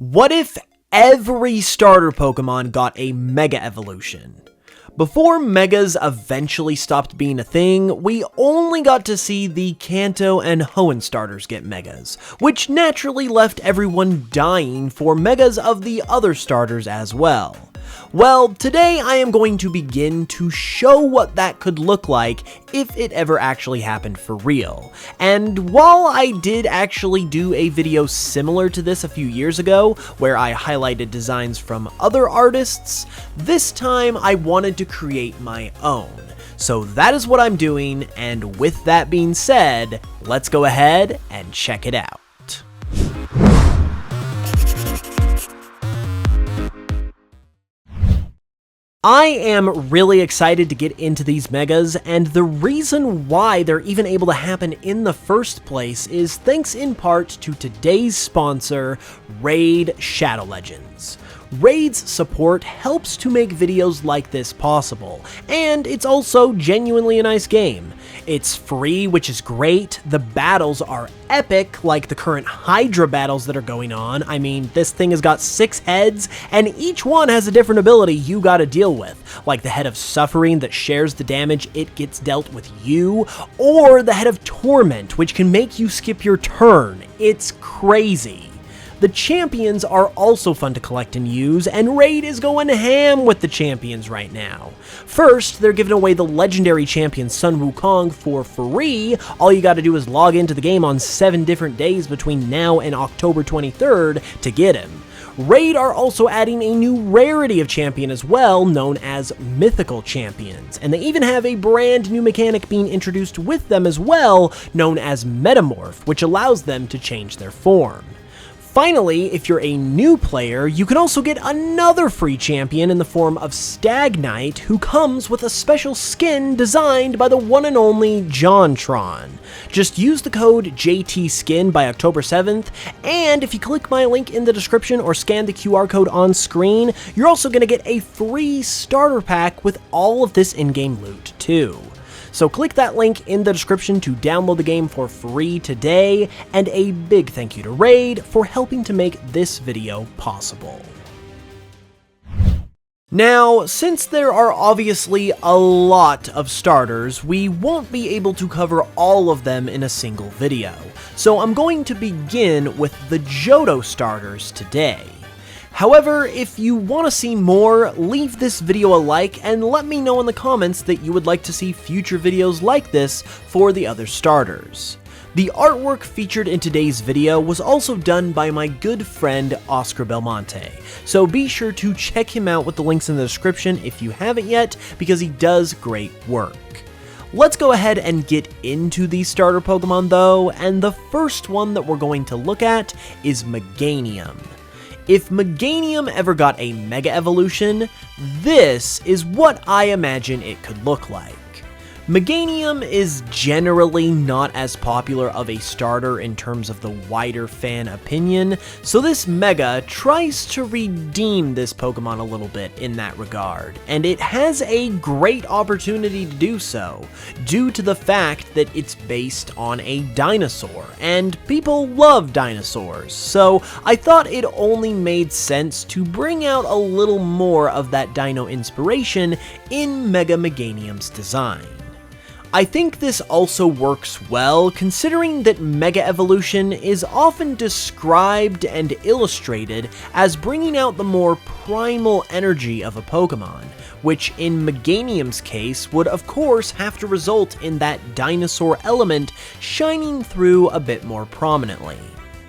What if every starter Pokemon got a Mega Evolution? Before Megas eventually stopped being a thing, we only got to see the Kanto and Hoenn starters get Megas, which naturally left everyone dying for Megas of the other starters as well. Well, today I am going to begin to show what that could look like if it ever actually happened for real. And while I did actually do a video similar to this a few years ago, where I highlighted designs from other artists, this time I wanted to create my own. So that is what I'm doing, and with that being said, let's go ahead and check it out. I am really excited to get into these Megas, and the reason why they're even able to happen in the first place is thanks in part to today's sponsor, Raid Shadow Legends. Raid's support helps to make videos like this possible, and it's also genuinely a nice game. It's free, which is great. The battles are epic, like the current Hydra battles that are going on. I mean, this thing has got 6 heads, and each one has a different ability you gotta deal with, like the head of Suffering that shares the damage it gets dealt with you, or the head of Torment, which can make you skip your turn. It's crazy. The champions are also fun to collect and use, and Raid is going ham with the champions right now. First, they're giving away the legendary champion Sun Wukong for free. All you gotta do is log into the game on 7 different days between now and October 23rd to get him. Raid are also adding a new rarity of champion as well, known as Mythical Champions, and they even have a brand new mechanic being introduced with them as well, known as Metamorph, which allows them to change their form. Finally, if you're a new player, you can also get another free champion in the form of Stagnite, who comes with a special skin designed by the one and only JonTron. Just use the code JTSkin by October 7th, and if you click my link in the description or scan the QR code on screen, you're also going to get a free starter pack with all of this in-game loot too. So click that link in the description to download the game for free today, and a big thank you to Raid for helping to make this video possible. Now, since there are obviously a lot of starters, we won't be able to cover all of them in a single video, so I'm going to begin with the Johto starters today. However, if you want to see more, leave this video a like and let me know in the comments that you would like to see future videos like this for the other starters. The artwork featured in today's video was also done by my good friend Oscar Belmonte, so be sure to check him out with the links in the description if you haven't yet, because he does great work. Let's go ahead and get into these starter Pokemon though, and the first one that we're going to look at is Meganium. If Meganium ever got a Mega Evolution, this is what I imagine it could look like. Meganium is generally not as popular of a starter in terms of the wider fan opinion, so this Mega tries to redeem this Pokemon a little bit in that regard, and it has a great opportunity to do so, due to the fact that it's based on a dinosaur, and people love dinosaurs, so I thought it only made sense to bring out a little more of that dino inspiration in Mega Meganium's design. I think this also works well, considering that Mega Evolution is often described and illustrated as bringing out the more primal energy of a Pokemon, which in Meganium's case would of course have to result in that dinosaur element shining through a bit more prominently.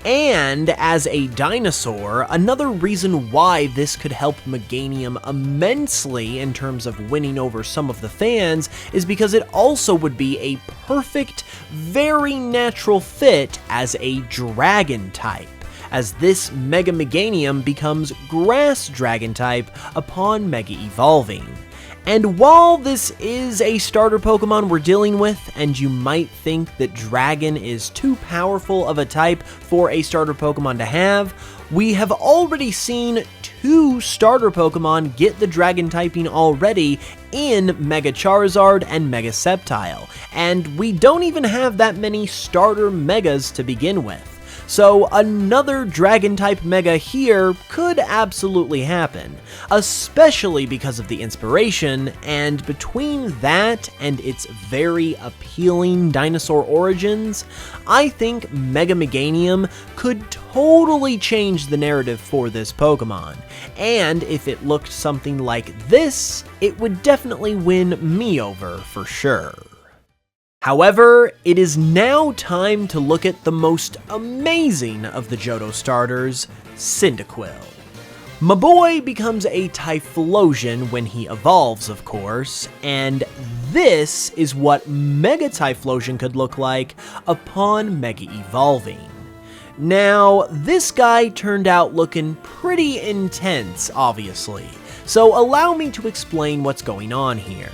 And as a dinosaur, another reason why this could help Meganium immensely in terms of winning over some of the fans is because it also would be a perfect, very natural fit as a dragon type, as this Mega Meganium becomes Grass Dragon type upon Mega Evolving. And while this is a starter Pokemon we're dealing with, and you might think that Dragon is too powerful of a type for a starter Pokemon to have, we have already seen 2 starter Pokemon get the Dragon typing already in Mega Charizard and Mega Sceptile, and we don't even have that many starter Megas to begin with. so another Dragon-type Mega here could absolutely happen, especially because of the inspiration, and between that and its very appealing dinosaur origins, I think Mega Meganium could totally change the narrative for this Pokemon, and if it looked something like this, it would definitely win me over for sure. However, it is now time to look at the most amazing of the Johto starters, Cyndaquil. My boy becomes a Typhlosion when he evolves, of course, and this is what Mega Typhlosion could look like upon Mega Evolving. Now, this guy turned out looking pretty intense, obviously, so allow me to explain what's going on here.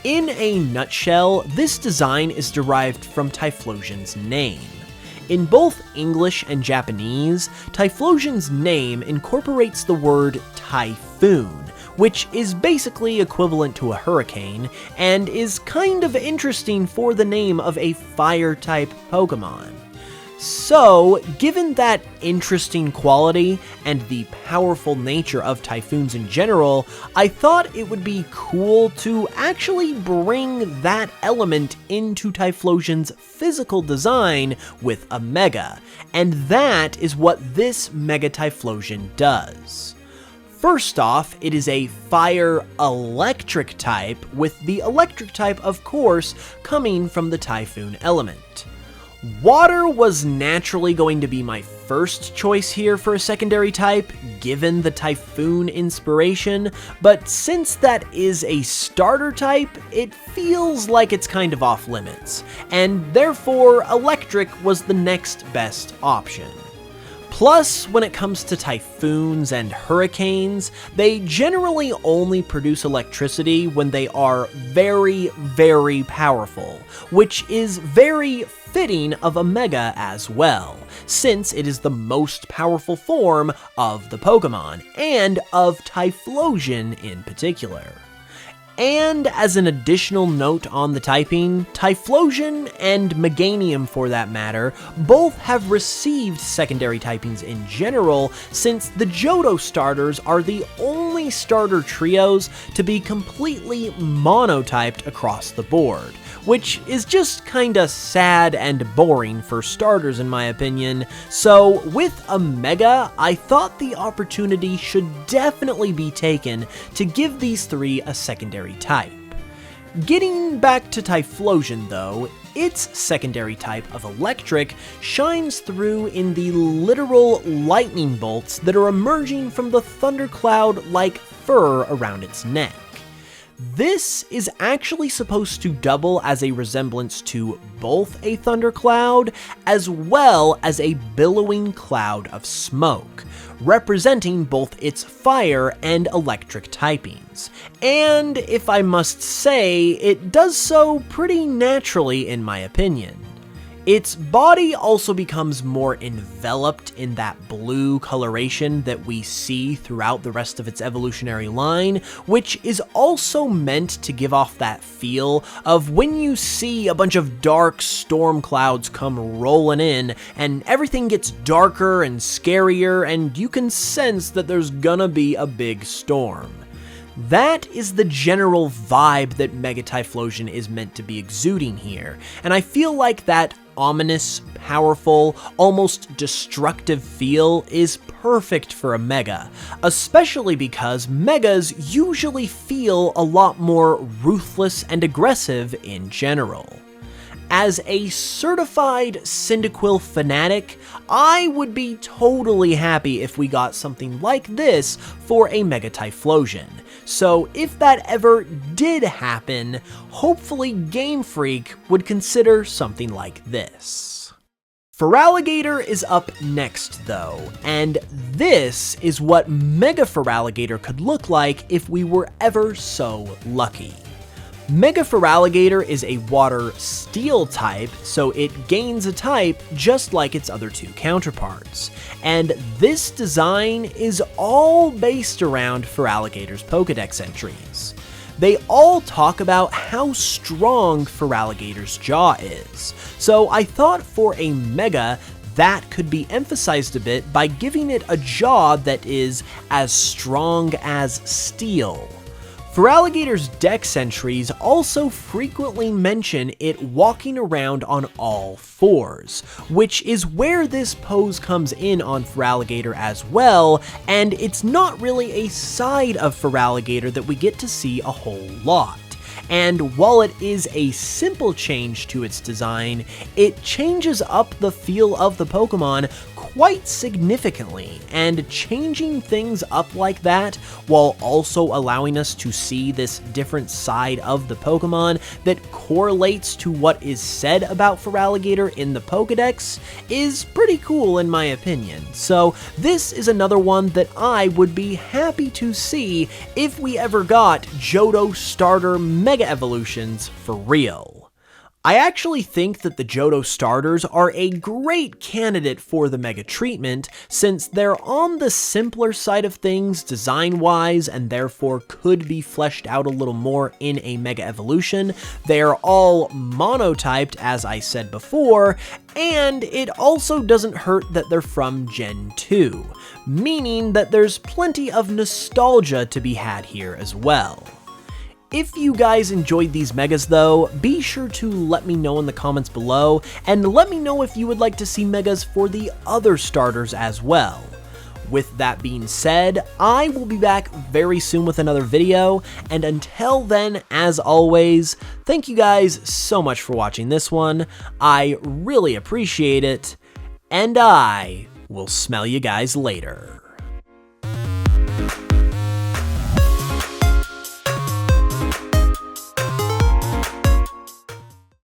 In a nutshell, this design is derived from Typhlosion's name. In both English and Japanese, Typhlosion's name incorporates the word typhoon, which is basically equivalent to a hurricane, and is kind of interesting for the name of a fire-type Pokemon. So, given that interesting quality and the powerful nature of typhoons in general, I thought it would be cool to actually bring that element into Typhlosion's physical design with a Mega, and that is what this Mega Typhlosion does. First off, it is a fire-electric type, with the electric type, of course, coming from the typhoon element. Water was naturally going to be my first choice here for a secondary type, given the Typhoon inspiration, but since that is a starter type, it feels like it's kind of off limits, and therefore Electric was the next best option. Plus, when it comes to typhoons and hurricanes, they generally only produce electricity when they are very, very powerful, which is very fitting of a Mega as well, since it is the most powerful form of the Pokemon, and of Typhlosion in particular. And as an additional note on the typing, Typhlosion and Meganium for that matter, both have received secondary typings in general, since the Johto starters are the only starter trios to be completely monotyped across the board, which is just kinda sad and boring for starters in my opinion, so with a Mega, I thought the opportunity should definitely be taken to give these three a secondary type. Getting back to Typhlosion though, its secondary type of Electric shines through in the literal lightning bolts that are emerging from the thundercloud-like fur around its neck. This is actually supposed to double as a resemblance to both a thundercloud as well as a billowing cloud of smoke, representing both its fire and electric typings. And if I must say, it does so pretty naturally in my opinion. Its body also becomes more enveloped in that blue coloration that we see throughout the rest of its evolutionary line, which is also meant to give off that feel of when you see a bunch of dark storm clouds come rolling in, and everything gets darker and scarier, and you can sense that there's gonna be a big storm. That is the general vibe that Mega Typhlosion is meant to be exuding here, and I feel like that ominous, powerful, almost destructive feel is perfect for a Mega, especially because Megas usually feel a lot more ruthless and aggressive in general. As a certified Cyndaquil fanatic, I would be totally happy if we got something like this for a Mega Typhlosion. So if that ever did happen, hopefully Game Freak would consider something like this. Feraligatr is up next though, and this is what Mega Feraligatr could look like if we were ever so lucky. Mega Feraligatr is a water steel type, so it gains a type just like its other two counterparts, and this design is all based around Feraligatr's Pokédex entries. They all talk about how strong Feraligatr's jaw is, so I thought for a Mega, that could be emphasized a bit by giving it a jaw that is as strong as steel. Feraligatr's dex entries also frequently mention it walking around on all fours, which is where this pose comes in on Feraligatr as well, and it's not really a side of Feraligatr that we get to see a whole lot. And while it is a simple change to its design, it changes up the feel of the Pokemon quite significantly, and changing things up like that while also allowing us to see this different side of the Pokemon that correlates to what is said about Feraligatr in the Pokedex is pretty cool in my opinion. So this is another one that I would be happy to see if we ever got Johto starter Mega Evolutions for real. I actually think that the Johto starters are a great candidate for the Mega treatment, since they're on the simpler side of things design-wise and therefore could be fleshed out a little more in a Mega Evolution. They're all monotyped, as I said before, and it also doesn't hurt that they're from Gen 2, meaning that there's plenty of nostalgia to be had here as well. If you guys enjoyed these Megas though, be sure to let me know in the comments below, and let me know if you would like to see Megas for the other starters as well. With that being said, I will be back very soon with another video, and until then, as always, thank you guys so much for watching this one. I really appreciate it, and I will smell you guys later.